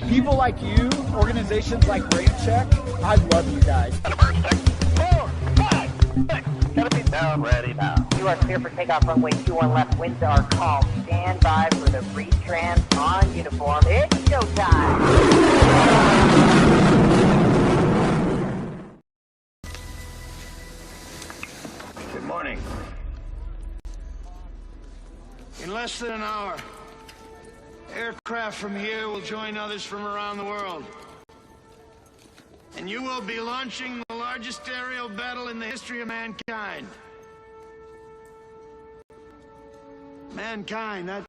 People like you, organizations like RampCheck, I love you guys. 4, 5, 6, 7 down, ready now. You are clear for takeoff runway 21 left. Winds are calm. Stand by for the retrans on uniform. It's showtime. Good morning. In less than an hour, aircraft from here will join others from around the world. And you will be launching the largest aerial battle in the history of mankind. Mankind, that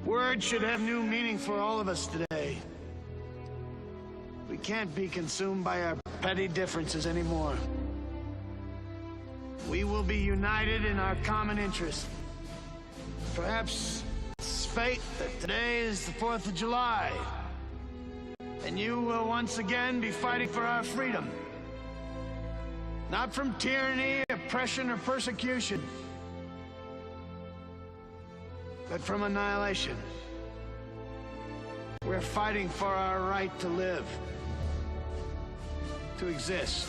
word should have new meaning for all of us today. We can't be consumed by our petty differences anymore. We will be united in our common interest. Perhaps it's fate that today is the 4th of July. And you will once again be fighting for our freedom. Not from tyranny, oppression, or persecution, but from annihilation. We're fighting for our right to live, to exist.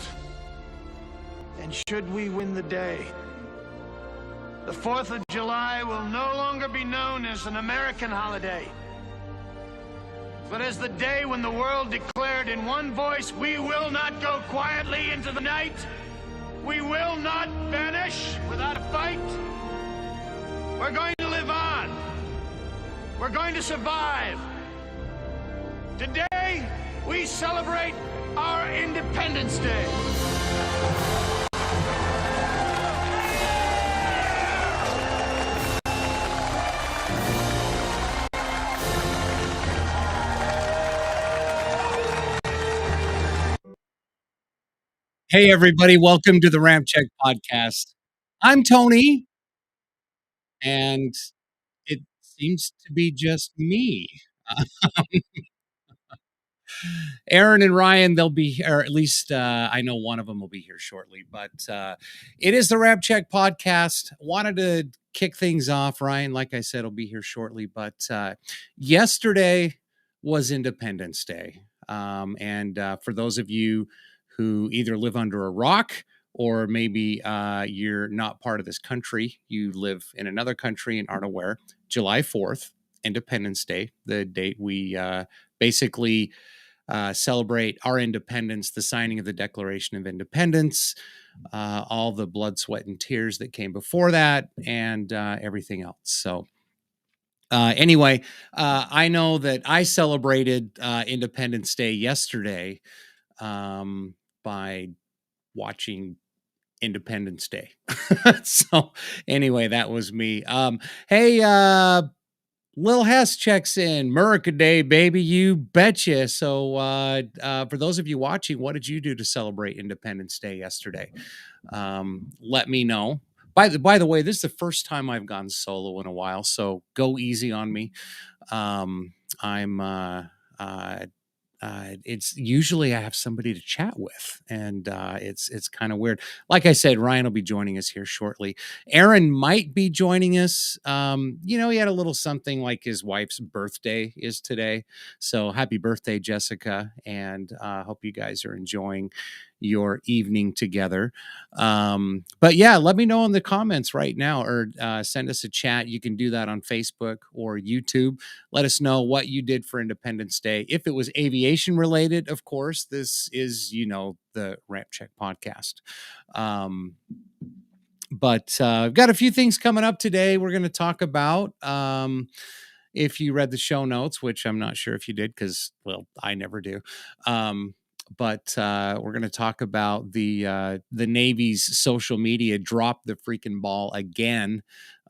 And should we win the day, the 4th of July will no longer be known as an American holiday, but as the day when the world declared in one voice, we will not go quietly into the night. We will not vanish without a fight. We're going to live on. We're going to survive. Today, we celebrate our Independence Day. Hey, everybody. Welcome to the RampCheck podcast. I'm Tony, and it seems to be just me. Aaron and Ryan, they'll be here, or at least I know one of them will be here shortly, but it is the RampCheck podcast. Wanted to kick things off. Ryan, like I said, will be here shortly, but yesterday was Independence Day. And for those of you who either live under a rock or maybe you're not part of this country, you live in another country and aren't aware, July 4th, Independence Day, the date we basically celebrate our independence, the signing of the Declaration of Independence, all the blood, sweat, and tears that came before that, and everything else. So anyway, I know that I celebrated Independence Day yesterday by watching Independence Day. So anyway, that was me. Hey, Lil Hess checks in. Murica Day, baby, you betcha. So for those of you watching, what did you do to celebrate Independence Day yesterday? Let me know. By the way, this is the first time I've gone solo in a while, so go easy on me. It's usually I have somebody to chat with, and it's kind of weird. Like I said, Ryan will be joining us here shortly. Aaron might be joining us. He had a little something like his wife's birthday is today. So happy birthday, Jessica. And hope you guys are enjoying your evening together. But yeah, let me know in the comments right now, or send us a chat. You can do that on Facebook or YouTube. Let us know what you did for Independence Day. If it was aviation related, of course, this is, the RampCheck podcast. But I've got a few things coming up today we're going to talk about. If you read the show notes, which I'm not sure if you did, because, well, I never do. But we're going to talk about the Navy's social media dropped the freaking ball again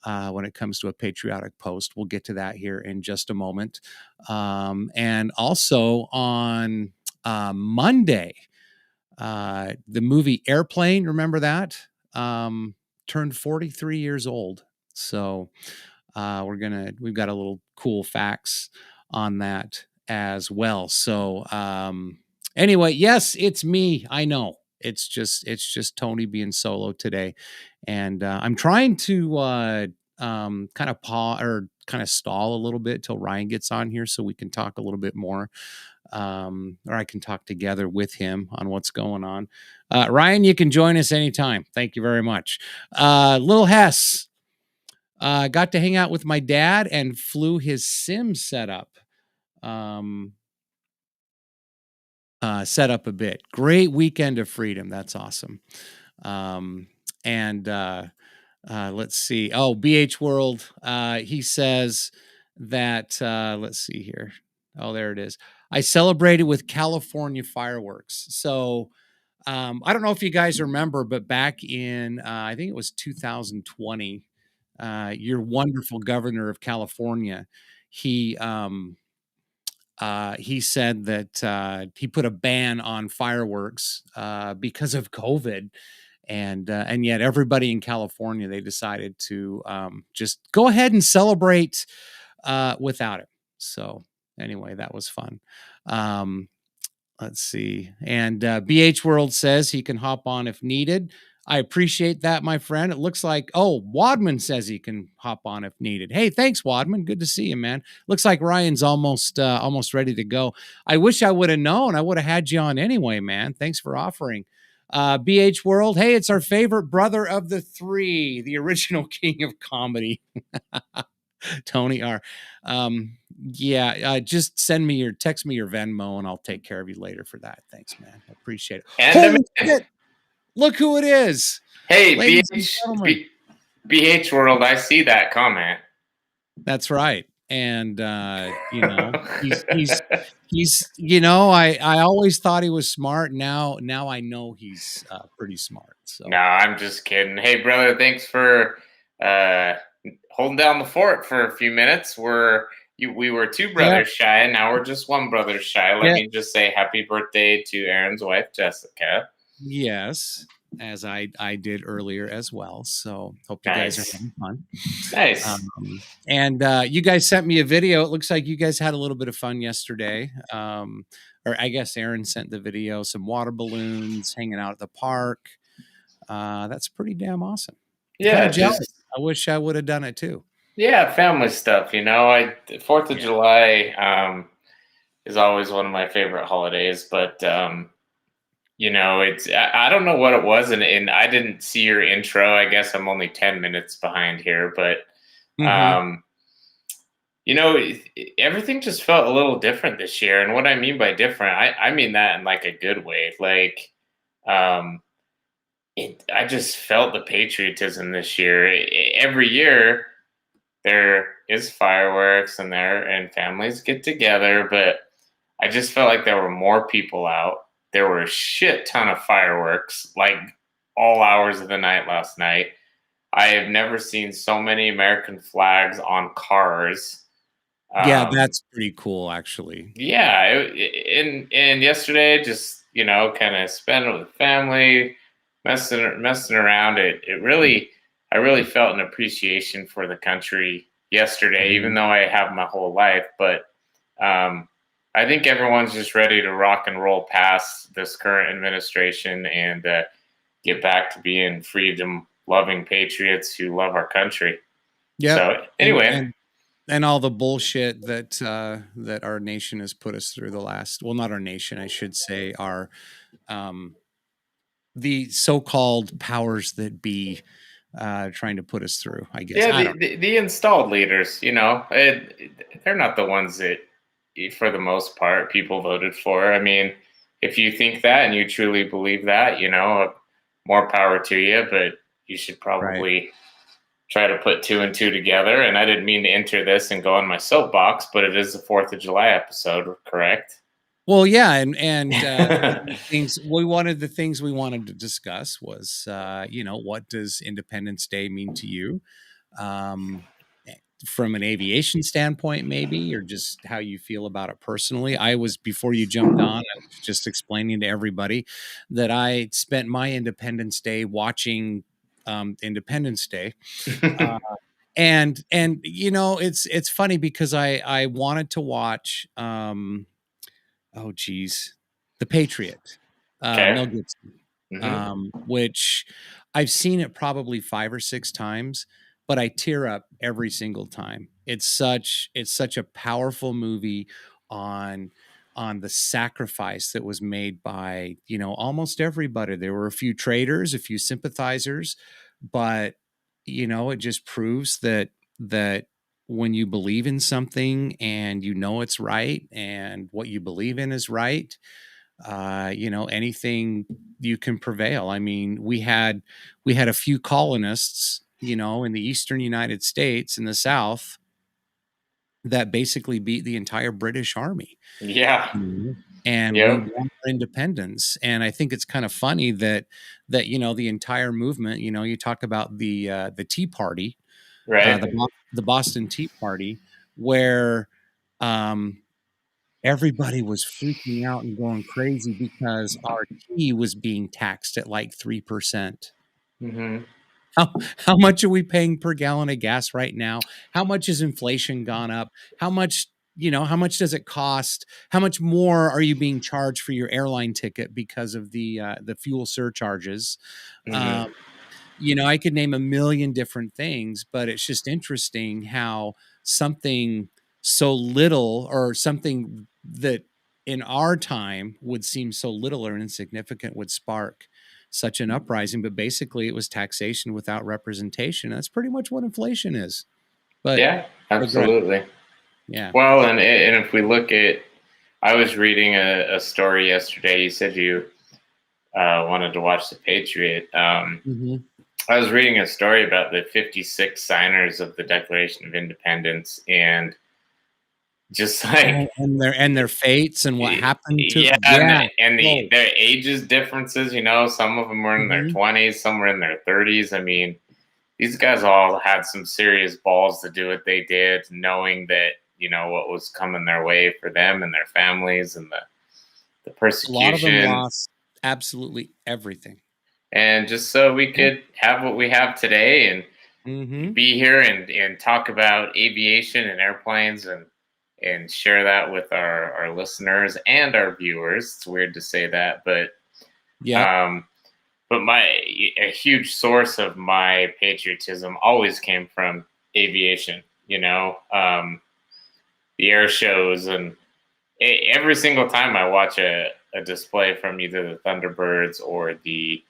when it comes to a patriotic post. We'll get to that here in just a moment. And also on Monday, the movie Airplane, remember that? Turned 43 years old. So we've got a little cool facts on that as well. So anyway, yes, it's me. I know it's just Tony being solo today. And I'm trying to kind of stall a little bit till Ryan gets on here so we can talk a little bit more. Or I can talk together with him on what's going on. Ryan, you can join us anytime. Thank you very much. Little Hess, got to hang out with my dad and flew his sim setup. Set up a bit. Great weekend of freedom. That's awesome. Let's see. Oh, BH World. He says that, let's see here. Oh, there it is. I celebrated with California fireworks. So I don't know if you guys remember, but back in, I think it was 2020, your wonderful governor of California, he said that he put a ban on fireworks because of COVID, and yet everybody in California, they decided to just go ahead and celebrate without it. So anyway, that was fun. Let's see. And BH World says he can hop on if needed. I appreciate that, my friend. It looks like, Wadman says he can hop on if needed. Hey, thanks, Wadman. Good to see you, man. Looks like Ryan's almost ready to go. I wish I would have known. I would have had you on anyway, man. Thanks for offering. BH World, hey, it's our favorite brother of the three, the original king of comedy. Tony R. Just text me your Venmo and I'll take care of you later for that. Thanks, man. I appreciate it. And Holy shit. Look who it is. Hey, BH World, I see that comment. That's right. And he's I always thought he was smart. Now I know he's pretty smart. So no, I'm just kidding. Hey, brother, thanks for holding down the fort for a few minutes. We were two brothers shy, and now we're just one brother shy. Let me just say happy birthday to Aaron's wife, Jessica. Yes, as I did earlier as well. So hope you guys are having fun. Nice. And you guys sent me a video. It looks like you guys had a little bit of fun yesterday. Or I guess Aaron sent the video, some water balloons, hanging out at the park. That's pretty damn awesome. Yeah, I wish I would have done it too. Yeah, family stuff. 4th of July is always one of my favorite holidays, but it's I don't know what it was, and I didn't see your intro. I guess I'm only 10 minutes behind here, but everything just felt a little different this year. And what I mean by different, I mean that in like a good way. Like, I just felt the patriotism this year. Every year there is fireworks and families get together, but I just felt like there were more people out. There were a shit ton of fireworks, like all hours of the night last night. I have never seen so many American flags on cars. Yeah, that's pretty cool, actually. Yeah, and yesterday, just kind of spent it with family, messing around. I really felt an appreciation for the country yesterday, even though I have my whole life. But I think everyone's just ready to rock and roll past this current administration and get back to being freedom-loving patriots who love our country. Yeah. So anyway, and all the bullshit that our nation has put us through not our nation, I should say, our the so-called powers that be trying to put us through, I guess. Yeah, the installed leaders, they're not the ones that, for the most part, people voted for. I mean, if you think that and you truly believe that, more power to you, but you should probably try to put two and two together. And I didn't mean to enter this and go on my soapbox, but it is the 4th of July episode, correct? Well, yeah, and the things we wanted to discuss was, what does Independence Day mean to you? From an aviation standpoint, maybe, or just how you feel about it personally. Before you jumped on, I was just explaining to everybody that I spent my Independence Day watching Independence Day. And it's funny because I wanted to watch The Patriot, Mel Gibson, which I've seen it probably 5 or 6 times. but I tear up every single time. It's such a powerful movie on the sacrifice that was made by, you know, almost everybody. There were a few traitors, a few sympathizers, but you know, it just proves that when you believe in something and you know it's right and what you believe in is right, you know, anything you can prevail. I mean, we had a few colonists, you know, in the eastern United States in the South that basically beat the entire British Army. Yeah. Mhm. And we Yep. won our independence. And I think it's kind of funny that you know, the entire movement, you know, you talk about the Tea Party, Right. the Boston Tea Party, where um everybody was freaking out and going crazy because our tea was being taxed at like 3%. Hmm. How much are we paying per gallon of gas right now? How much has inflation gone up? How much, you know, how much does it cost? How much more are you being charged for your airline ticket because of the fuel surcharges? Hmm. Um, you know, I could name a million different things, but it's just interesting how something so little, or something that in our time would seem so little or insignificant, would spark such an uprising. But basically, it was taxation without representation. That's pretty much what inflation is. But Yeah, digress. absolutely. Yeah. Well, and if we look at, I was reading a story yesterday. You said you wanted to watch The Patriot. Mhm. I was reading a story about the 56 signers of the Declaration of Independence, and just Oh, like, and their fates and what happened to, yeah, yeah. and Oh. their ages differences. You know, some of them were in their Mhm. 20s, some were in their 30s. I mean, these guys all had some serious balls to do what they did, knowing that, you know, what was coming their way for them and their families, and the A lot of them persecution, lost absolutely everything. and just so we Yeah. could have what we have today and Mhm. be here and talk about aviation and airplanes, and share that with our listeners and our viewers. It's weird to say that, but Yep. um, a huge source of my patriotism always came from aviation. You know, the air shows, and every single time I watch a display from either the Thunderbirds or the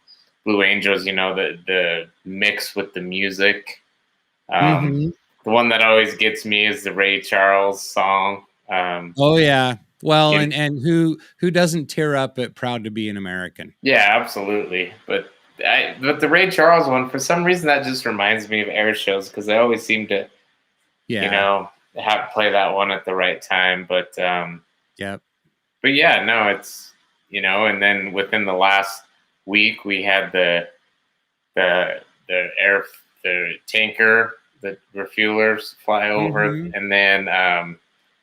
Blue Angels, you know, the mix with the music. Um, Mhm. the one that always gets me is the Ray Charles song. Oh, yeah. Well, You, and who doesn't tear up at "Proud to Be an American"? yeah, absolutely. But the Ray Charles one, for some reason, that just reminds me of air shows because they always seem to, you Yeah. know, have play that one at the right time. Yep. But yeah, no, it's, you know, and then within the last week we had the air the tanker, the refuelers fly over, Mhm. and then they did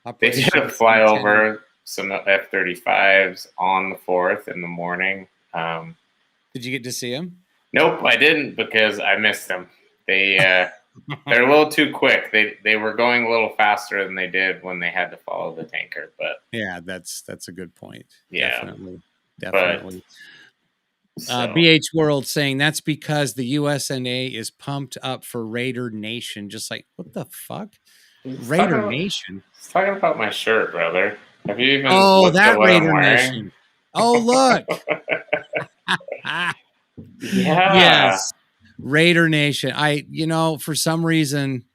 a Operation Sunshine. flyover some F-35s on the 4th in the morning. Um, Did you get to see him? nope, I didn't because I missed them. They they're a little too quick. They were going a little faster than they did when they had to follow the tanker. But Yeah, that's a good point. yeah, Definitely. but Definitely. so BH World saying that's because the USNA is pumped up for Raider Nation. Just like, what the fuck? he's talking Raider about Nation? he's talking about my shirt, brother. Have you even Oh, looked at that what I'm Raider wearing? Nation. Oh, look. Ah, Yeah. yes. Raider Nation. You know, for some reason,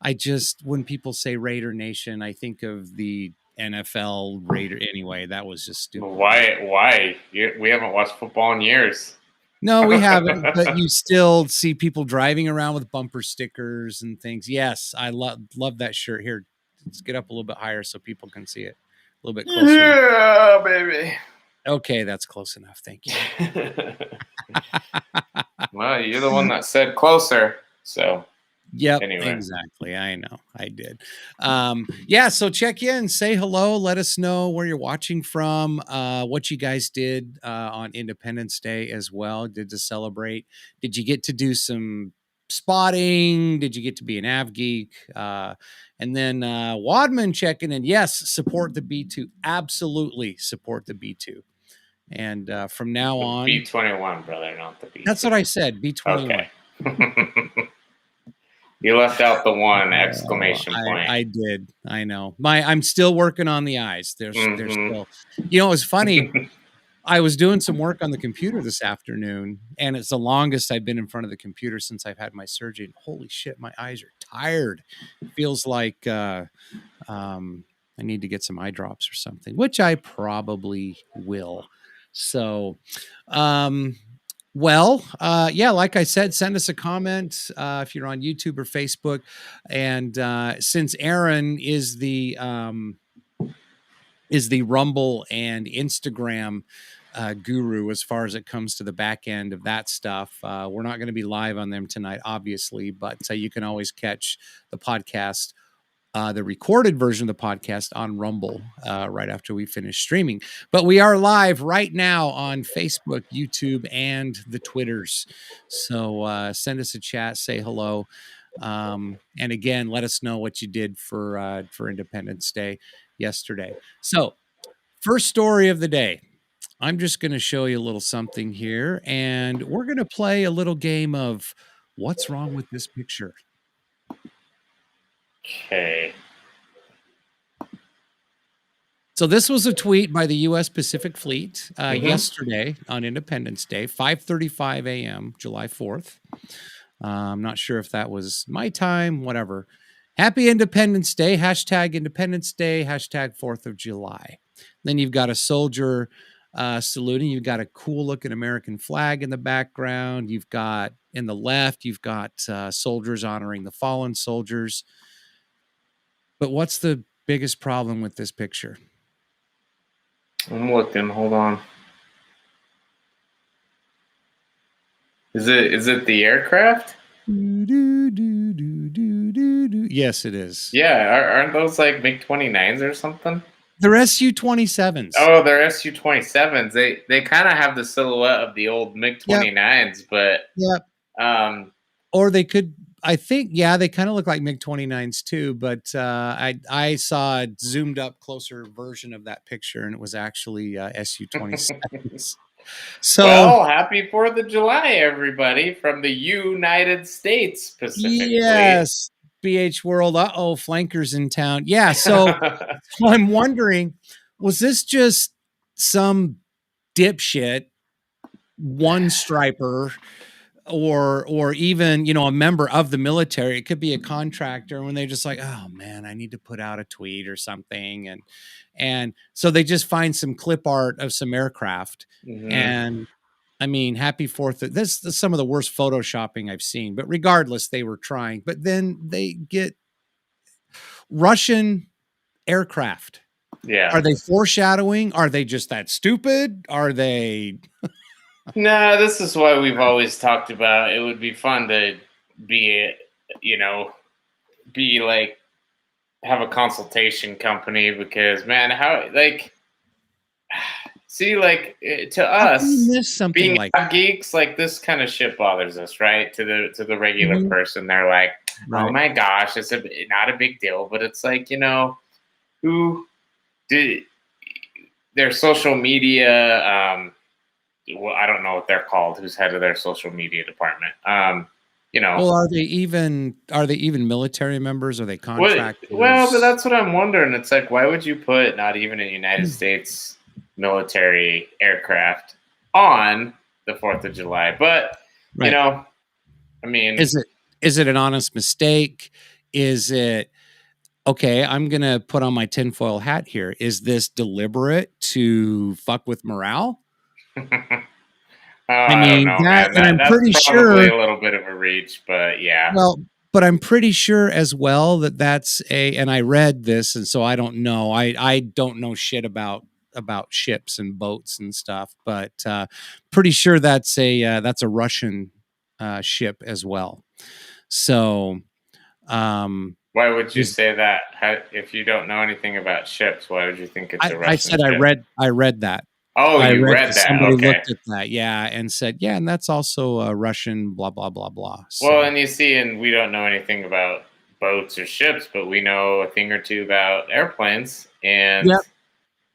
I just, when people say Raider Nation, I think of the NFL Raider. Anyway, that was just stupid. But Why? We haven't watched football in years. no, we haven't. But you still see people driving around with bumper stickers and things. Yes, I love that shirt. Here, let's get up a little bit higher so people can see it a little bit closer. Yeah, baby. Okay, that's close enough. Thank you. Well, you're the one that said closer. So Yep, anyway, exactly. I know. I did. Yeah, so check in, say hello, let us know where you're watching from, what you guys did on Independence Day as well. Did to celebrate? Did you get to do some spotting? Did you get to be an AVGEEK? And then Wadman checking in. Yes, support the B2. Absolutely support the B2. And from now the on, B-21, brother, not the that's B2. what I said, B21. Okay. You left out the one Oh, exclamation point. I did. I know. I'm still working on the eyes. There's Mhm. still, you know, it's funny. I was doing some work on the computer this afternoon, and it's the longest I've been in front of the computer since I've had my surgery. And holy shit, my eyes are tired. Feels like I need to get some eye drops or something, which I probably will. So, yeah, like I said, send us a comment if you're on YouTube or Facebook. And since Aaron is the Rumble and Instagram guru as far as it comes to the back end of that stuff, we're not going to be live on them tonight, obviously, but you can always catch the podcast, the recorded version of the podcast on Rumble right after we finish streaming. But we are live right now on Facebook, YouTube, and the Twitters. So send us a chat, say hello. And again, let us know what you did for Independence Day yesterday. So first story of the day. I'm just going to show you a little something here, and we're going to play a little game of what's wrong with this picture. Okay. So this was a tweet by the U.S. Pacific Fleet yesterday on Independence Day, 5:35 a.m., July 4th. I'm not sure if that was my time, whatever. Happy Independence Day, hashtag Independence Day, hashtag 4th of July. Then you've got a soldier saluting. You've got a cool looking American flag in the background. You've got, in the left, you've got soldiers honoring the fallen soldiers. But what's the biggest problem with this picture? I'm looking. Hold on. Is it the aircraft? Yes, it is. Yeah, aren't those like MiG-29s or something? They're Su-27s. Oh, they're Su-27s. They kind of have the silhouette of the old MiG-29s, but or they could. I think, yeah, they kind of look like MiG-29s too, but I saw a zoomed up closer version of that picture, and it was actually Su-27s. So, well, happy 4th of July, everybody, from the United States Pacific yes, BH World. Flankers in town. Yeah, so I'm wondering, was this just some dipshit, one striper, or even, you know, a member of the military? It could be a contractor, when they just like, oh man, I need to put out a tweet or something, and so they just find some clip art of some aircraft. And I mean, happy 4th. This is some of the worst photoshopping I've seen, but regardless, they were trying. But then they get Russian aircraft. Yeah. Are they foreshadowing? Are they just that stupid? Are they? No, this is why we've always talked about it would be fun to be like, have a consultation company, because man, how, like, see, like, to us being like geeks, like, this kind of shit bothers us, right? To the regular person, they're like, oh my gosh, it's not a big deal, but it's like, you know, who did their social media? Well, I don't know what they're called. Who's head of their social media department? You know. Well, are they even military members? Are they contractors? Well, but that's what I'm wondering. It's like, why would you put not even a United States military aircraft on the 4th of July? But you know, I mean, is it an honest mistake? Is it, okay, I'm gonna put on my tinfoil hat here. Is this deliberate to fuck with morale? I mean, don't know, man. And I'm that's pretty probably sure a little bit of a reach, but yeah. Well, but I'm pretty sure as well that's and I read this, and so I don't know. I don't know shit about ships and boats and stuff, but pretty sure that's a Russian ship as well. So, why would you say that? If you don't know anything about ships, why would you think it's a Russian I said ship? I read that. Oh, you read that? Somebody Okay. looked at that, yeah, and said, yeah, and that's also a Russian blah blah blah blah. So. Well, and you see, and we don't know anything about boats or ships, but we know a thing or two about airplanes, and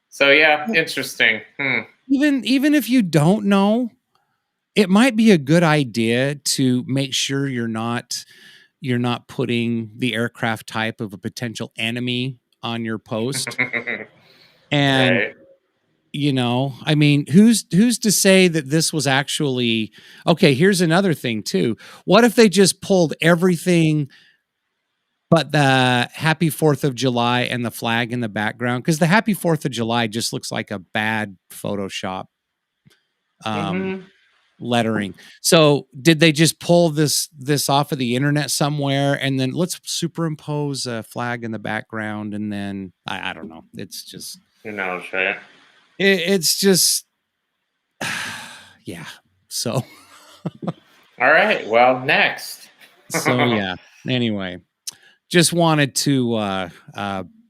so yeah, interesting. Even if you don't know, it might be a good idea to make sure you're not you're not putting the aircraft type of a potential enemy on your post. And Right. you know, I mean, who's to say that this was actually okay? Here's another thing too. What if they just pulled everything but the Happy 4th of July and the flag in the background? Because the Happy 4th of July just looks like a bad Photoshop Mm-hmm. lettering. So did they just pull this off of the internet somewhere and then let's superimpose a flag in the background and then I don't know. It's just Who knows, right? it's just yeah. So All right. Well, next. so yeah. Anyway, just wanted to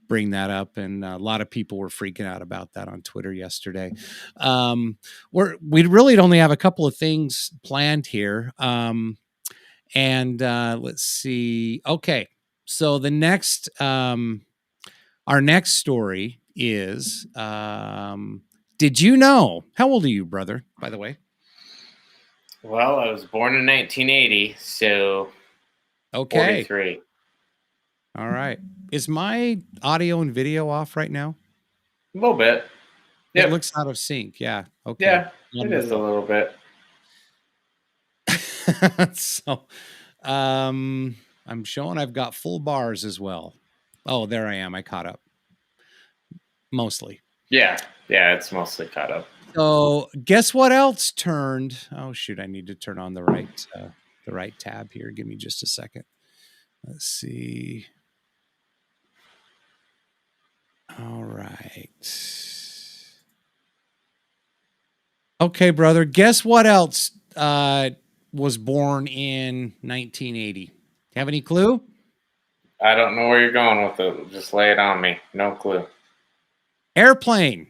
bring that up, and a lot of people were freaking out about that on Twitter yesterday. We really only have a couple of things planned here, and let's see. Okay, so the next, our next story is, did you know? How old are you, brother? By the way. Well, I was born in 1980, so Okay. 43. All right. Is my audio and video off right now? A little bit. It Yep. looks out of sync. Yeah. Okay. Yeah, it is a little bit. So, I'm showing I've got full bars as well. Oh, there I am. I caught up. Mostly. Yeah, it's mostly caught up. So, guess what else turned? Oh shoot, I need to turn on the right tab here. Give me just a second. Let's see. All right. Okay, brother. Guess what else was born in 1980? Have any clue? I don't know where you're going with it. Just lay it on me. No clue. Airplane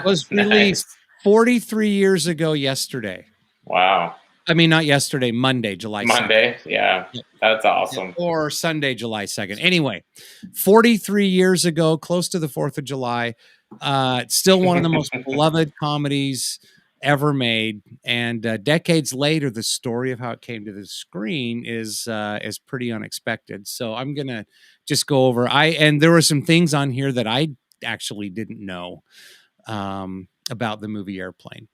was Nice. released 43 years ago yesterday. Wow. I mean, not yesterday, Monday, July 2nd. Monday. Yeah, that's awesome. Or Sunday, July 2nd. Anyway, 43 years ago, close to the 4th of July. It's still one of the most beloved comedies ever made. And decades later, the story of how it came to the screen is pretty unexpected. So I'm going to just go over. And there were some things on here that I actually didn't know about the movie Airplane.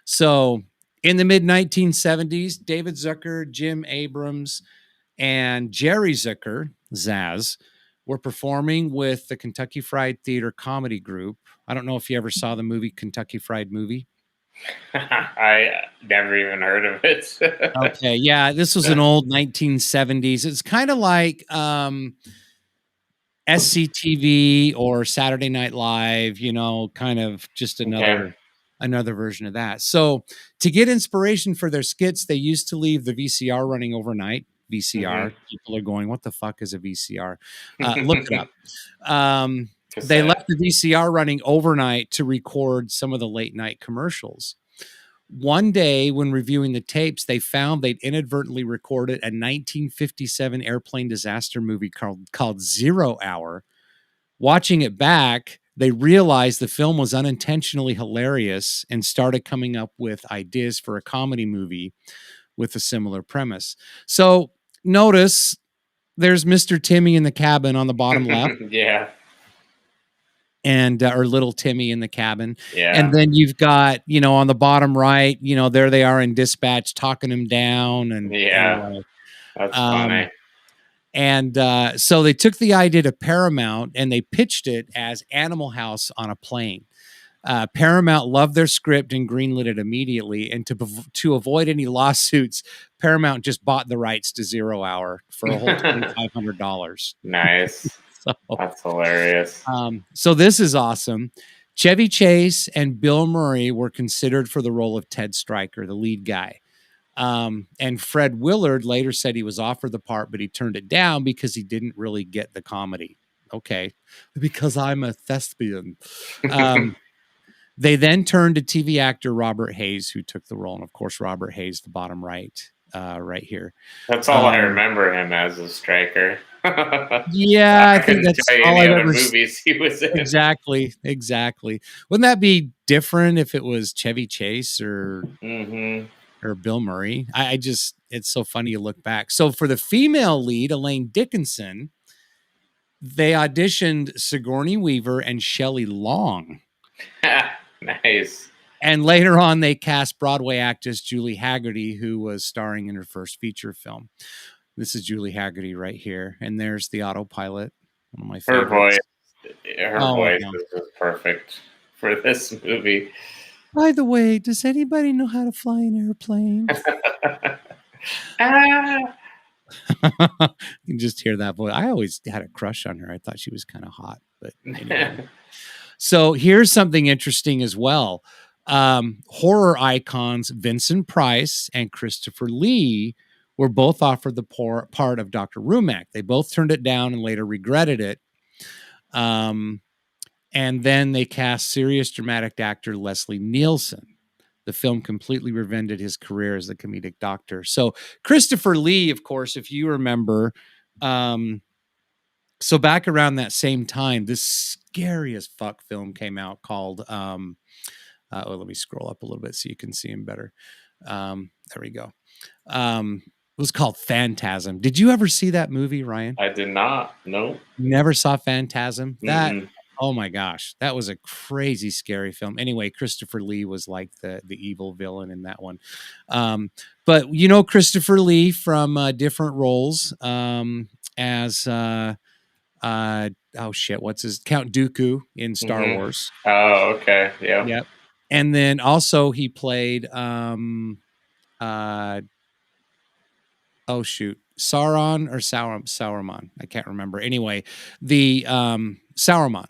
So in the mid 1970s, David Zucker, Jim Abrams, and Jerry Zucker, Zaz, were performing with the Kentucky Fried Theater comedy group. I don't know if you ever saw the movie Kentucky Fried Movie. I never even heard of it. Okay, yeah, this was an old 1970s. It's kind of like SCTV or Saturday Night Live, you know, kind of just another version of that. So to get inspiration for their skits, they used to leave the VCR running overnight. VCR. People are going, what the fuck is a VCR? Look it up. They left the VCR running overnight to record some of the late night commercials. One day when reviewing the tapes, they found they'd inadvertently recorded a 1957 airplane disaster movie called 0 Hour. Watching it back, they realized the film was unintentionally hilarious and started coming up with ideas for a comedy movie with a similar premise. So notice there's Mr. Timmy in the cabin on the bottom left. Yeah. And or little Timmy in the cabin. Yeah. And then you've got, you know, on the bottom right, you know, there they are in dispatch talking him down. And yeah, that's funny. And so they took the idea to Paramount and they pitched it as Animal House on a plane. Paramount loved their script and greenlit it immediately. And to avoid any lawsuits, Paramount just bought the rights to 0 Hour for a whole $2,500. Nice. So, that's hilarious. So this is awesome. Chevy Chase and Bill Murray were considered for the role of Ted Stryker, the lead guy. And Fred Willard later said he was offered the part, but he turned it down because he didn't really get the comedy. Okay. Because I'm a thespian. They then turned to TV actor Robert Hayes, who took the role. And of course, Robert Hayes, the bottom right, right here. That's all I remember him as a striker. Yeah, I think that's all I've ever seen. Movies he was in. Exactly. Wouldn't that be different if it was Chevy Chase or Bill Murray? I just it's so funny you look back. So for the female lead, Elaine Dickinson, they auditioned Sigourney Weaver and Shelley Long. Nice. And later on, they cast Broadway actress Julie Haggerty, who was starring in her first feature film. This is Julie Haggerty right here. And there's the autopilot, one of my favorites. Her voice is just perfect for this movie. By the way, does anybody know how to fly an airplane? You can just hear that voice. I always had a crush on her. I thought she was kind of hot. But anyway. So here's something interesting as well. Horror icons Vincent Price and Christopher Lee were both offered the part of Dr. Rumack. They both turned it down and later regretted it. And then they cast serious dramatic actor Leslie Nielsen. The film completely reinvented his career as the comedic doctor. So Christopher Lee, of course, if you remember, so back around that same time, this scary as fuck film came out called, let me scroll up a little bit so you can see him better. There we go. It was called Phantasm. Did you ever see that movie, Ryan? I did not. No. Never saw Phantasm? That, oh my gosh, that was a crazy, scary film. Anyway, Christopher Lee was like the evil villain in that one. But you know Christopher Lee from different roles as oh shit, what's his Count Dooku in Star Wars. Oh, okay. Yeah. Yep. And then also he played oh shoot, Sauron or Sauron. I can't remember. Anyway, the Saruman,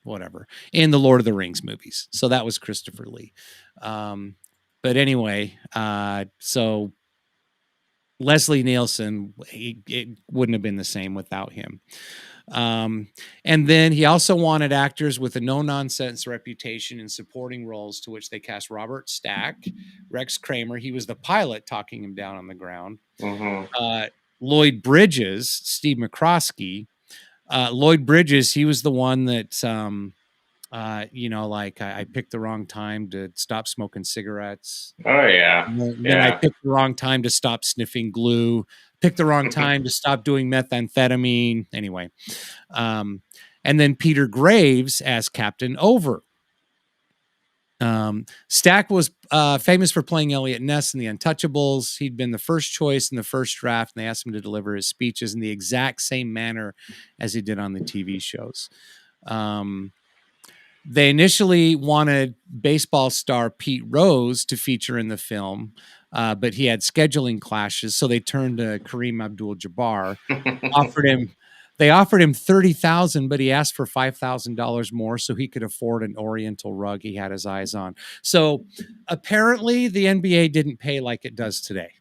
whatever, in the Lord of the Rings movies. So that was Christopher Lee. But anyway, so Leslie Nielsen, it wouldn't have been the same without him. And then he also wanted actors with a no-nonsense reputation in supporting roles, to which they cast Robert Stack, Rex Kramer. He was the pilot talking him down on the ground. Lloyd Bridges, Steve McCroskey. Lloyd Bridges, he was the one that, I picked the wrong time to stop smoking cigarettes. Oh, yeah. Then I picked the wrong time to stop sniffing glue. Picked the wrong time to stop doing methamphetamine. Anyway. And then Peter Graves as Captain Over. Stack was famous for playing Elliot Ness in The Untouchables. He'd been the first choice in the first draft, and they asked him to deliver his speeches in the exact same manner as he did on the TV shows. They initially wanted baseball star Pete Rose to feature in the film, but he had scheduling clashes, so they turned to Kareem Abdul-Jabbar. They offered him $30,000, but he asked for $5,000 more so he could afford an Oriental rug he had his eyes on. So apparently, the NBA didn't pay like it does today.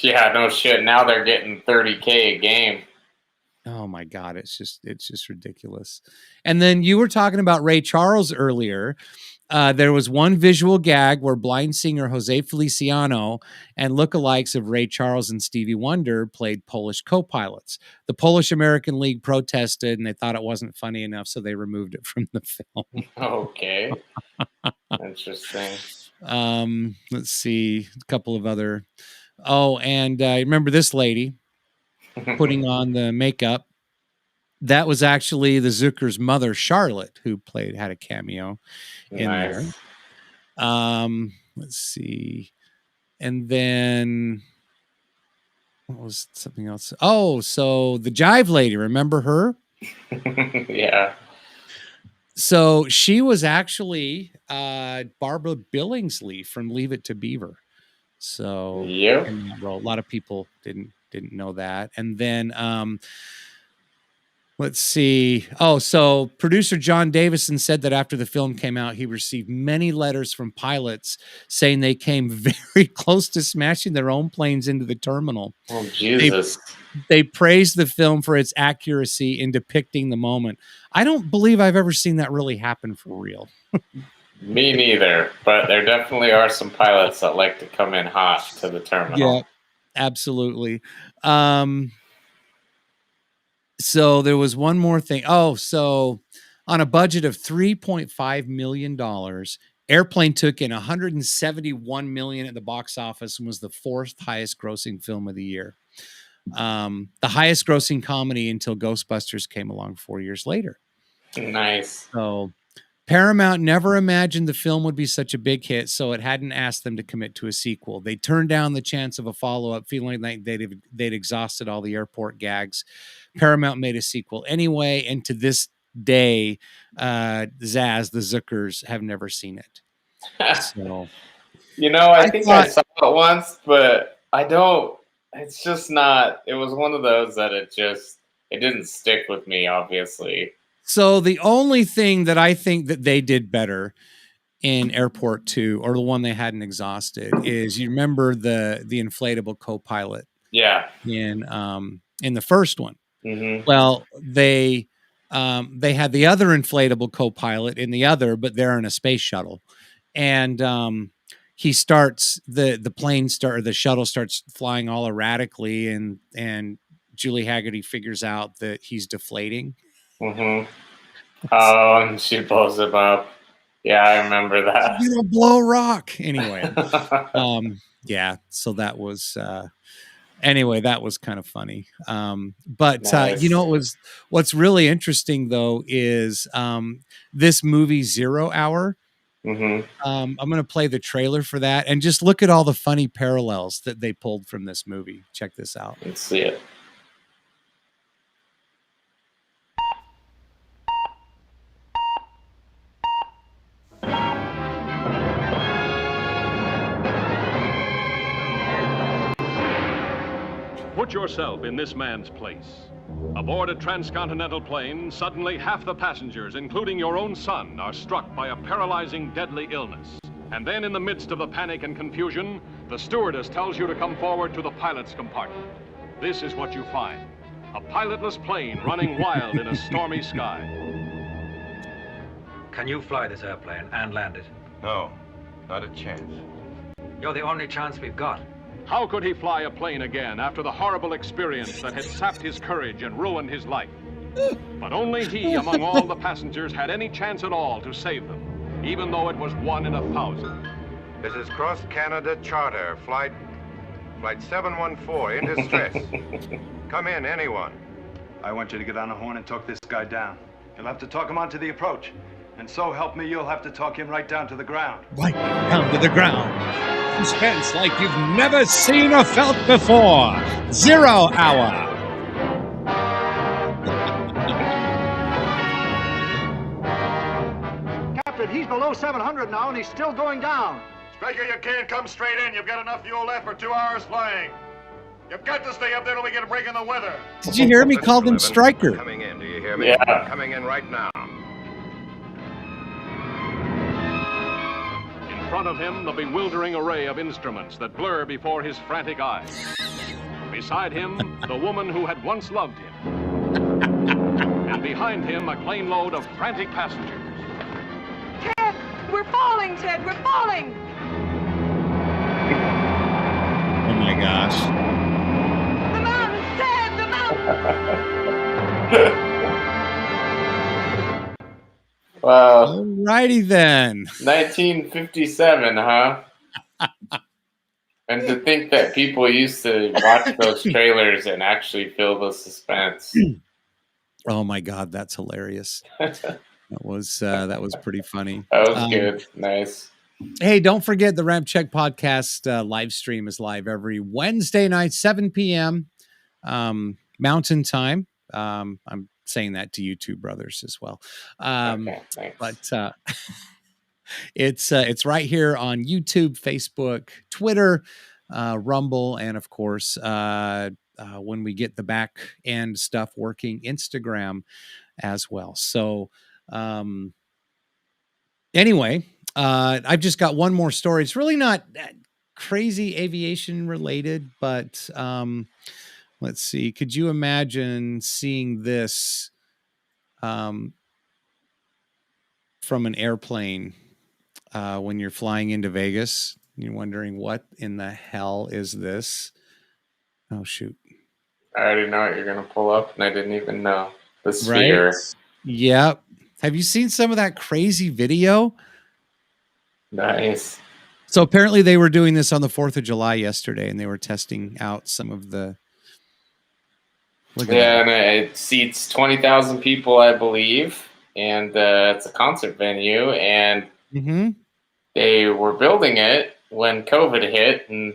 Yeah, no shit. Now they're getting $30K a game. Oh my God, it's just ridiculous. And then you were talking about Ray Charles earlier. There was one visual gag where blind singer Jose Feliciano and lookalikes of Ray Charles and Stevie Wonder played Polish co-pilots. The Polish American League protested, and they thought it wasn't funny enough, so they removed it from the film. Okay. Interesting. Let's see, a couple of other. Oh, and remember this lady putting on the makeup? That was actually the Zucker's mother, Charlotte, who had a cameo in there. Let's see. And then what was something else? Oh, so the Jive Lady, remember her? Yeah. So she was actually Barbara Billingsley from Leave It to Beaver. So yep. A lot of people didn't know that. And then let's see. Oh, so producer John Davison said that after the film came out, he received many letters from pilots saying they came very close to smashing their own planes into the terminal. Oh, Jesus. They praised the film for its accuracy in depicting the moment. I don't believe I've ever seen that really happen for real. Me neither, but there definitely are some pilots that like to come in hot to the terminal. Yeah, absolutely. So there was one more thing. Oh, so on a budget of $3.5 million, Airplane took in 171 million at the box office and was the 4th highest grossing film of the year. The highest grossing comedy until Ghostbusters came along 4 years later. Nice. So Paramount never imagined the film would be such a big hit, so it hadn't asked them to commit to a sequel. They turned down the chance of a follow-up, feeling like they'd exhausted all the airport gags. Paramount made a sequel anyway, and to this day, Zaz, the Zookers, have never seen it. So, I think I saw it once, but I don't. It's just not. It was one of those that it didn't stick with me, obviously. So the only thing that I think that they did better in Airport 2, or the one they hadn't exhausted, is you remember the inflatable co-pilot. Yeah. In the first one. Mm-hmm. Well, they had the other inflatable co-pilot in the other, but they're in a space shuttle, and the shuttle starts flying all erratically, and Julie Haggerty figures out that he's deflating. Mm-hmm. Oh, and she blows him up. Yeah, I remember that. You know, blow rock. Anyway, yeah. So that was anyway. That was kind of funny. But Nice. what's really interesting though is this movie 0 Hour. Mm-hmm. I'm going to play the trailer for that, and just look at all the funny parallels that they pulled from this movie. Check this out. Let's see it. Put yourself in this man's place. Aboard a transcontinental plane, suddenly half the passengers, including your own son, are struck by a paralyzing, deadly illness. And then in the midst of the panic and confusion, the stewardess tells you to come forward to the pilot's compartment. This is what you find: a pilotless plane running wild in a stormy sky. Can you fly this airplane and land it? No, not a chance. You're the only chance we've got. How could he fly a plane again after the horrible experience that had sapped his courage and ruined his life? But only he, among all the passengers, had any chance at all to save them, even though it was 1 in 1,000. This is Cross Canada Charter, flight 714, in distress. Come in, anyone. I want you to get on the horn and talk this guy down. You'll have to talk him onto the approach. And so help me, you'll have to talk him right down to the ground. Right down to the ground. Suspense like you've never seen or felt before. 0 Hour. Captain, he's below 700 now, and he's still going down. Striker, you can't come straight in. You've got enough fuel left for 2 hours flying. You've got to stay up there till we get a break in the weather. Did you hear me call him Striker? Coming in, do you hear me? Yeah. Coming in right now. In front of him, the bewildering array of instruments that blur before his frantic eyes. Beside him, the woman who had once loved him. And behind him, a plane load of frantic passengers. Ted, we're falling, Ted, we're falling! Oh my gosh. The mountains, Ted, the mountains! Wow. Alrighty then. 1957, huh? And to think that people used to watch those trailers and actually feel the suspense. Oh my God, that's hilarious. That was pretty funny. That was good. Nice. Hey, don't forget the RampCheck podcast live stream is live every Wednesday night, 7 p.m. Mountain Time. I'm saying that to you two brothers as well. Okay, thanks. But it's right here on YouTube, Facebook, Twitter, Rumble, and of course, when we get the back end stuff working, Instagram as well. So anyway, I've just got one more story. It's really not crazy aviation related, but let's see. Could you imagine seeing this from an airplane when you're flying into Vegas? You're wondering, what in the hell is this? Oh, shoot. I already know what you're going to pull up, and I didn't even know. The sphere. Right? Yep. Have you seen some of that crazy video? Nice. So apparently they were doing this on the 4th of July yesterday, and they were testing out some of the. Look at Yeah, that. and it seats 20,000 people, I believe, and it's a concert venue. And Mm-hmm. they were building it when COVID hit, and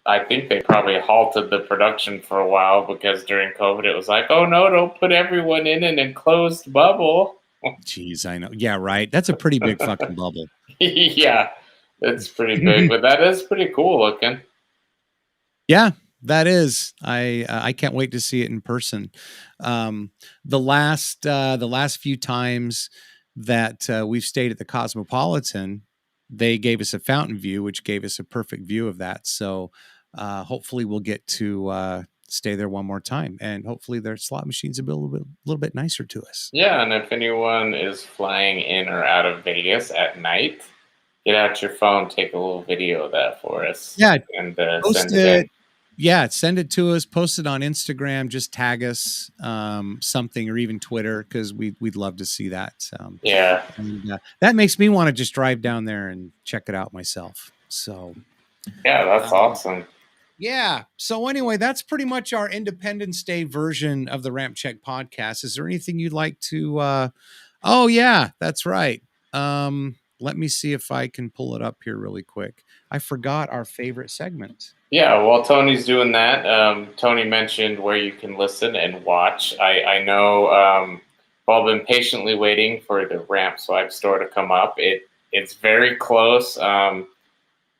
I think they probably halted the production for a while because during COVID it was like, oh no, don't put everyone in an enclosed bubble. Jeez, I know. Yeah, right. That's a pretty big fucking bubble. Yeah, it's pretty big, but that is pretty cool looking. Yeah, that is. I can't wait to see it in person. The last few times that we've stayed at the Cosmopolitan, they gave us a fountain view, which gave us a perfect view of that. So hopefully we'll get to stay there one more time, and hopefully their slot machines will be a little bit nicer to us. Yeah, and if anyone is flying in or out of Vegas at night, get out your phone, take a little video of that for us. Yeah, and post send it in. Yeah, send it to us. Post it on Instagram. Just tag us something, or even Twitter, because we'd love to see that. Yeah, and that makes me want to just drive down there and check it out myself. So yeah, that's awesome. Yeah. So anyway, that's pretty much our Independence Day version of the RampCheck podcast. Is there anything you'd like to? Oh yeah, that's right. Let me see if I can pull it up here really quick. I forgot our favorite segment. Yeah, while Tony's doing that, Tony mentioned where you can listen and watch. I know I've all been patiently waiting for the Ramp Swipe store to come up. It's very close.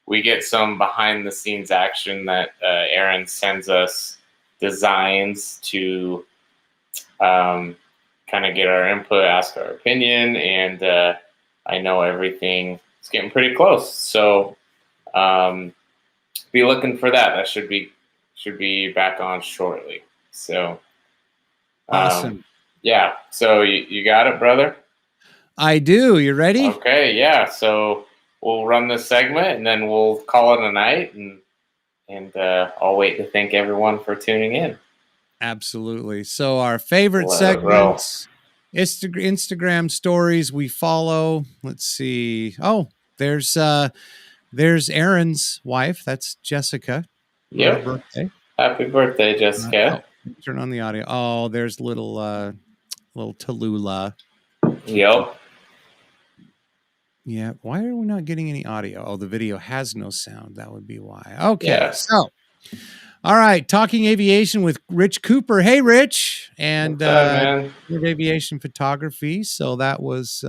We get some behind the scenes action that Aaron sends us designs to kind of get our input, ask our opinion, and I know everything is getting pretty close. So be looking for that. That should be back on shortly. So awesome. Yeah. So you got it, brother? I do. You ready? Okay. Yeah. So we'll run this segment and then we'll call it a night, and I'll wait to thank everyone for tuning in. Absolutely. So our favorite segments, Instagram stories we follow. Let's see. Oh, there's Aaron's wife. That's Jessica. Yep. Her birthday. Happy birthday, Jessica. Turn on the audio. Oh, there's little Tallulah. Yep. Yeah. Why are we not getting any audio? Oh, the video has no sound. That would be why. Okay. Yeah. So, all right. Talking aviation with Rich Cooper. Hey, Rich. And aviation photography. So that was,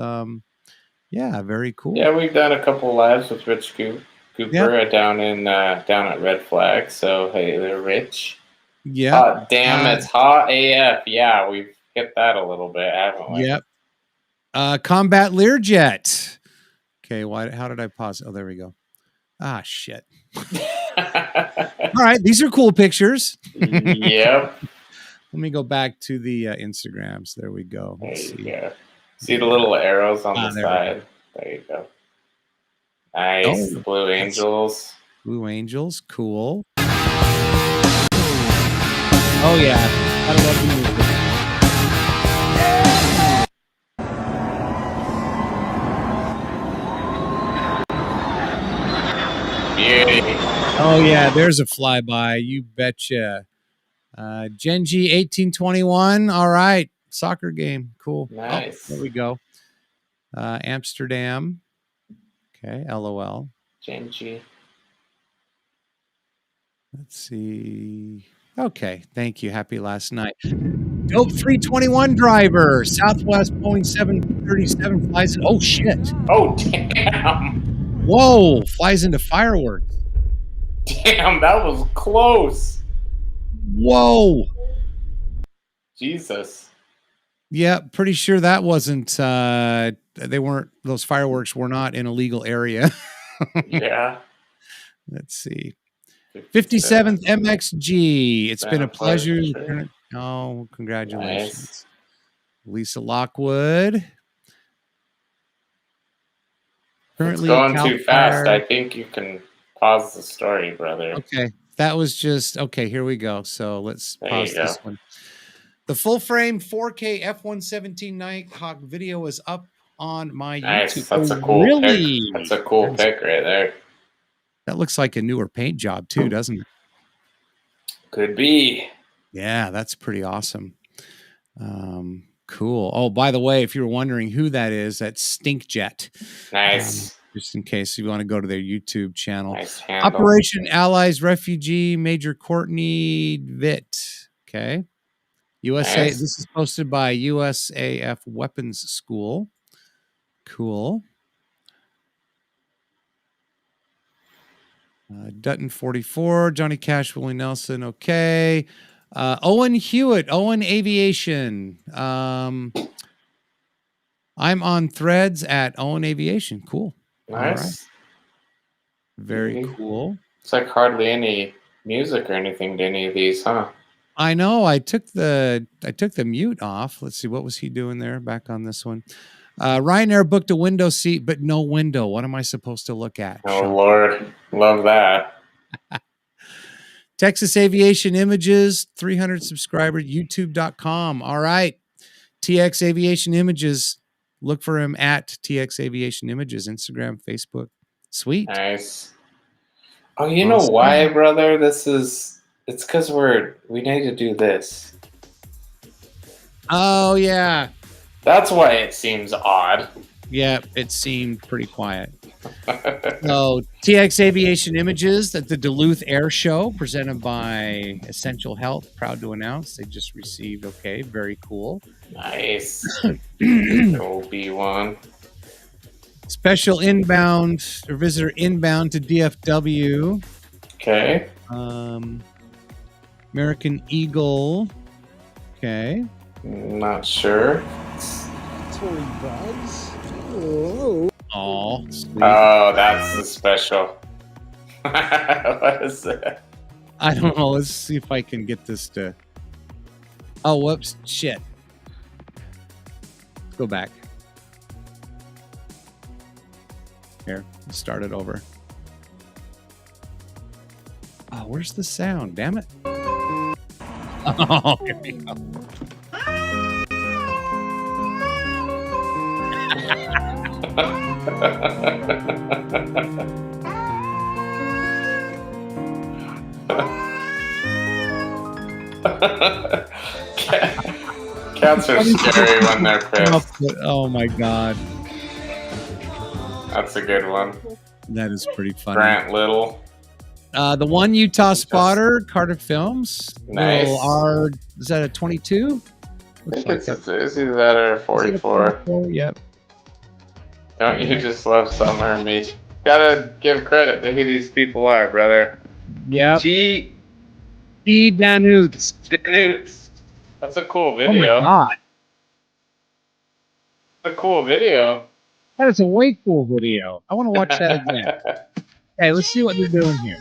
very cool. Yeah, we've done a couple lives with Rich Cooper down at Red Flag. So hey there, Rich. Yeah. Damn, it's hot AF. Yeah, we've hit that a little bit, haven't we? Yep. Combat Learjet. Okay, how did I pause? Oh, there we go. Ah, shit. All right, these are cool pictures. Yep. Let me go back to the Instagrams. There we go. Let's see. Go. See the little arrows on the side? There you go. Nice. The Blue Angels. Blue Angels, cool. Oh, yeah. I love the movie. Oh, yeah, there's a flyby. You betcha. Genji 1821. All right. Soccer game. Cool. Nice. Oh, there we go. Amsterdam. Okay. LOL. Genji. Let's see. Okay. Thank you. Happy last night. Dope 321 driver. Southwest Boeing 737 flies in. Oh, shit. Oh, damn. Whoa. Flies into fireworks. Damn, that was close. Whoa. Jesus. Yeah, pretty sure that wasn't those fireworks were not in a legal area. Yeah. Let's see. 57th MXG. It's been a pleasure. Oh, congratulations. Nice. Lisa Lockwood. Currently it's going too fast. I think you can pause the story, brother. Okay. That was just okay. Here we go. So let's pause this one. The full frame 4K F-117 Nighthawk video is up on my Nice. YouTube. That's a cool really? pick. That's a cool pick right there. That looks like a newer paint job too, doesn't it? Could be. Yeah, that's pretty awesome. Cool. Oh, by the way, if you were wondering who that is, that's Stinkjet. Nice. Just in case you want to go to their YouTube channel. Nice handle. Operation Allies Refugee, Major Courtney Vitt. Okay. USA. Nice. This is posted by USAF Weapons School. Cool. Dutton 44, Johnny Cash, Willie Nelson. Okay. Owen Hewitt, Owen Aviation. I'm on threads at Owen Aviation. Cool. Nice. All right. Very cool. It's like hardly any music or anything to any of these, huh? I know. I took the mute off. Let's see, what was he doing there? Back on this one. Ryanair booked a window seat, but no window. What am I supposed to look at? Oh, Lord. Love that. Texas Aviation Images, 300 subscribers, youtube.com. All right. TX Aviation Images. Look for him at TX Aviation Images, Instagram, Facebook. Sweet. Nice. Oh, you know why, brother? It's because we need to do this. Oh, yeah. That's why it seems odd. Yeah, it seemed pretty quiet. So, TX Aviation Images at the Duluth Air Show, presented by Essential Health. Proud to announce they just received. Okay, very cool. Nice. OB1. Special inbound or visitor inbound to DFW. Okay. American Eagle. Okay. Not sure. Toy Buzz. Oh, oh, that's the special. What is that? I don't know. Let's see if I can get this to. Oh, whoops! Shit. Let's go back. Here, let's start it over. Oh, where's the sound? Damn it! Oh, here we go. Cats are scary when they're pissed. Oh my god. That's a good one. That is pretty funny. Grant Little. The one Utah spotter, Carter Films. Nice. Is that a 22? I think it's either that or 44. Yep. Don't you just love Summer and me? Gotta give credit to who these people are, brother. Yep. G. Danutes. That's a cool Oh video. my god. That's a cool video. That is a way cool video. I want to watch that again. Hey, let's see what they're doing here.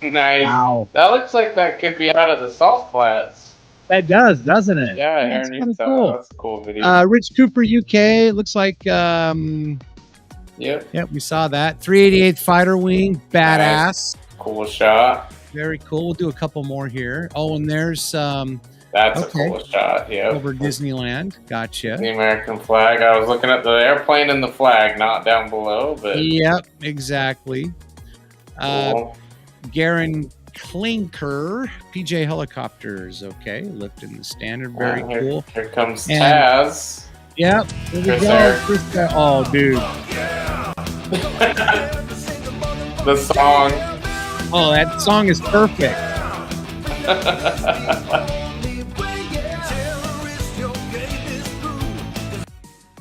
Nice. Wow. That looks like that could be out of the Salt Flats. That does, doesn't it? Yeah, That's Aaron, kind of you cool. That's a cool video. Rich Cooper UK. Looks like Yep. we saw that. 388 Fighter Wing, badass. Nice. Cool shot. Very cool. We'll do a couple more here. Oh, and there's That's a cool shot. Yep. over Disneyland. Gotcha. The American flag. I was looking at the airplane and the flag, not down below, but Yep, exactly. cool. Garen Klinker, PJ Helicopters. Okay, lifting the standard. Very cool. Here comes And- Taz. Yep. Here we Chris go. Eric. Oh, dude. The song. Oh, that song is perfect.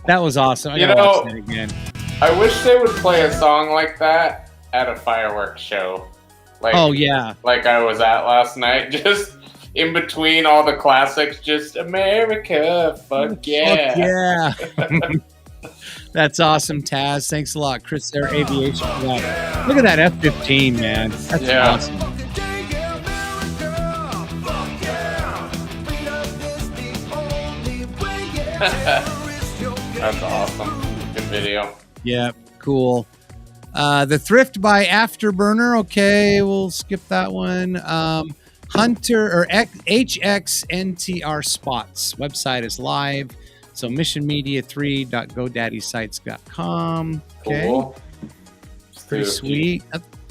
That was awesome. I You gotta watch know- that again. I wish they would play a song like that at a fireworks show. Like, Oh yeah. like I was at last night. Just in between all the classics, just America, fuck yeah. Fuck yeah. That's awesome, Taz. Thanks a lot, Chris Air Aviation for that. Look at that F-15, man. That's Yeah. awesome. That's awesome. Good video. Yeah, cool. The Thrift by Afterburner. Okay, we'll skip that one. Hunter or HXNTR Spots. Website is live. So missionmedia3.godaddysites.com. Okay. Cool. Pretty sweet.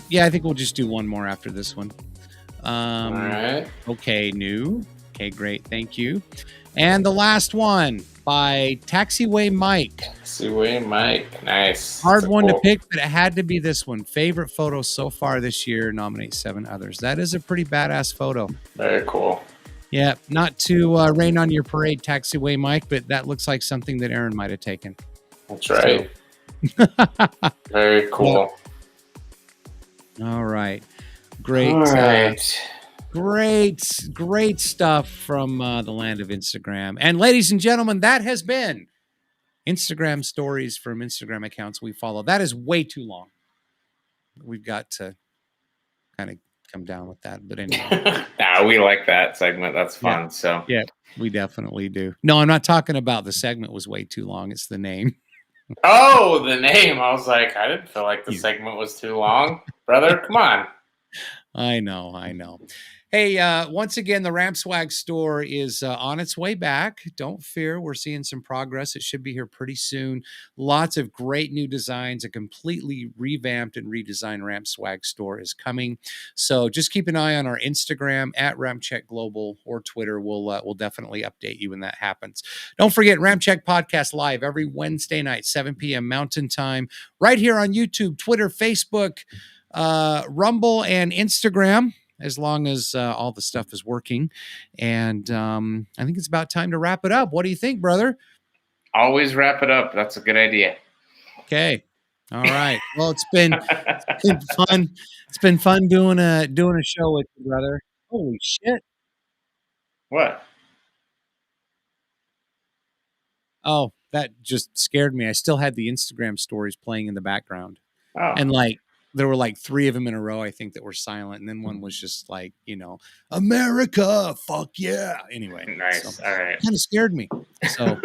Yeah, I think we'll just do one more after this one. All right. Okay, new. Okay, great. Thank you. And the last one by Taxiway Mike. Taxiway Mike. Nice. Hard one to pick, but it had to be this one. Favorite photo so far this year. Nominate 7 others. That is a pretty badass photo. Very cool. Yeah, not to rain on your parade, Taxiway Mike, but that looks like something that Aaron might have taken. That's right. So. Very cool. All right. Great. All right. Great stuff from the land of Instagram. And ladies and gentlemen, that has been Instagram stories from Instagram accounts we follow. That is way too long. We've got to kind of come down with that. But anyway. Nah, we like that segment. That's fun. Yeah. So yeah, we definitely do. No, I'm not talking about the segment was way too long. It's the name. Oh, the name. I was like, I didn't feel like the segment was too long. Brother, come on. I know. Hey, once again, the Ramp Swag store is on its way back. Don't fear. We're seeing some progress. It should be here pretty soon. Lots of great new designs. A completely revamped and redesigned Ramp Swag store is coming. So just keep an eye on our Instagram at RampCheck Global or Twitter. We'll definitely update you when that happens. Don't forget, RampCheck Podcast live every Wednesday night, 7 p.m. Mountain Time, right here on YouTube, Twitter, Facebook, Rumble, and Instagram, as long as all the stuff is working. And I think it's about time to wrap it up. What do you think, brother? Always wrap it up. That's a good idea. Okay. All right. Well, it's been fun. It's been fun doing a show with you, brother. Holy shit. What? Oh, that just scared me. I still had the Instagram stories playing in the background. Oh. And there were 3 of them in a row, I think, that were silent. And then one was just America, fuck yeah. Anyway. Nice. All right. Kind of scared me. So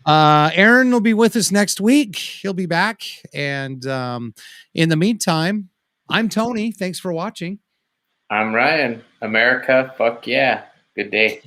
Aaron will be with us next week. He'll be back. And in the meantime, I'm Tony. Thanks for watching. I'm Ryan. America, fuck yeah. Good day.